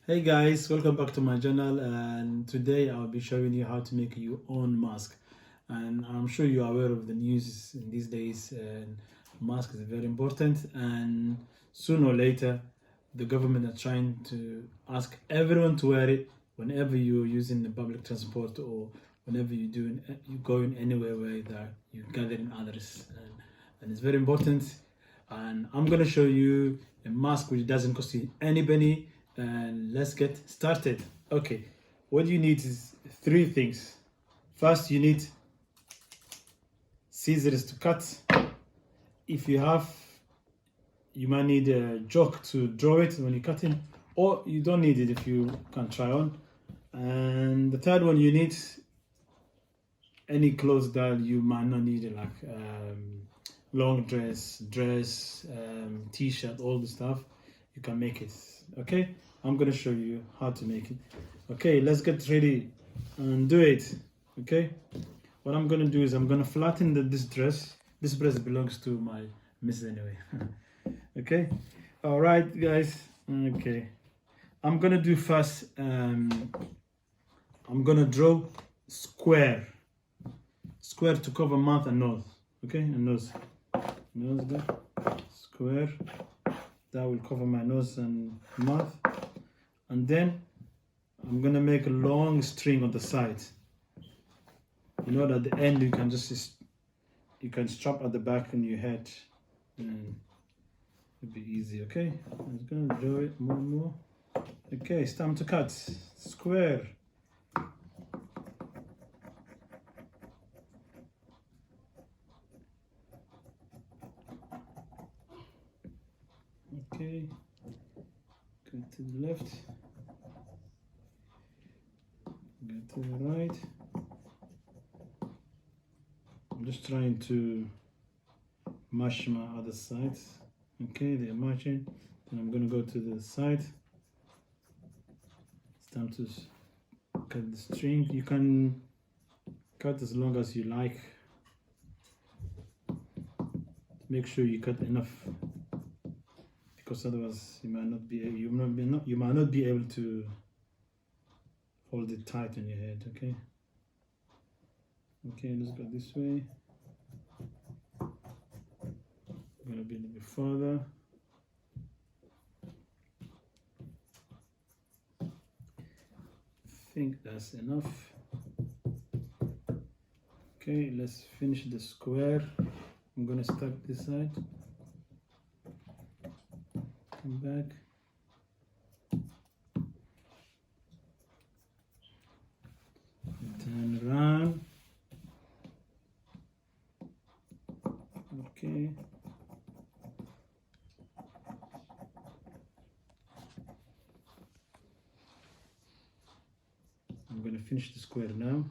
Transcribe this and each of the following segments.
Hey guys, welcome back to my channel, and today I'll be showing you how to make your own mask. And I'm sure you are aware of the news in these days, and mask is very important, and sooner or later the government are trying to ask everyone to wear it whenever you're using the public transport or whenever you're going anywhere where you're gathering others, and it's very important. And I'm gonna show you a mask which doesn't cost you any penny, and let's get started. Okay, what you need is three things. First, you need scissors to cut. If you have, you might need a chalk to draw it when you're cutting, or you don't need it if you can try on. And the third one, you need any clothes that you might not need it, like long dress, t-shirt, all the stuff. You can make it. Okay, I'm gonna show you how to make it. Okay, let's get ready and do it. Okay, what I'm gonna do is I'm gonna flatten this dress. This dress belongs to my miss anyway. Okay, all right guys. Okay, I'm gonna do first, I'm gonna draw square to cover mouth and nose. Okay, and nose there, square that will cover my nose and mouth. And then I'm gonna make a long string on the side. You know that at the end you can strap at the back on your head, and it'll be easy. Okay, I'm just gonna draw it more. Okay, it's time to cut square. Okay, go to the left, go to the right. I'm just trying to match my other sides. Okay, they're matching. Then I'm gonna go to the side. It's time to cut the string. You can cut as long as you like. Make sure you cut enough, because otherwise you might not be able to hold it tight on your head. Okay, let's go this way. I'm gonna be a little bit further. I think that's enough. Okay, let's finish the square. I'm gonna start this side, come back, turn around. Okay, I'm gonna finish the square now.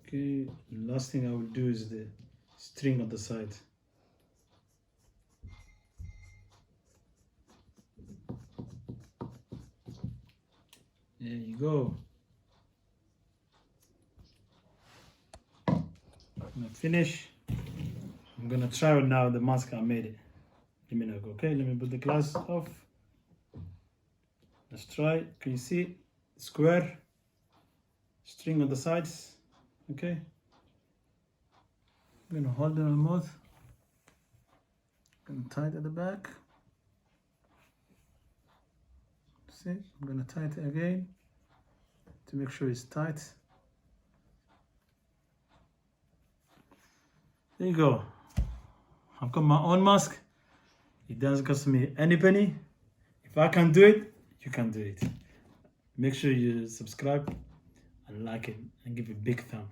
Okay, last thing I will do is the string on the side. There you go. I'm gonna finish. I'm gonna try out now the mask. I made it. Let me know. Okay, let me put the glass off. Let's try. Can you see? Square, string on the sides. Okay, I'm gonna hold it on the mouth, gonna tie it at the back. See, I'm gonna tie it again to make sure it's tight. There you go. I've got my own mask. It doesn't cost me any penny. If I can do it, you can do it. Make sure you subscribe and like it and give a big thumb.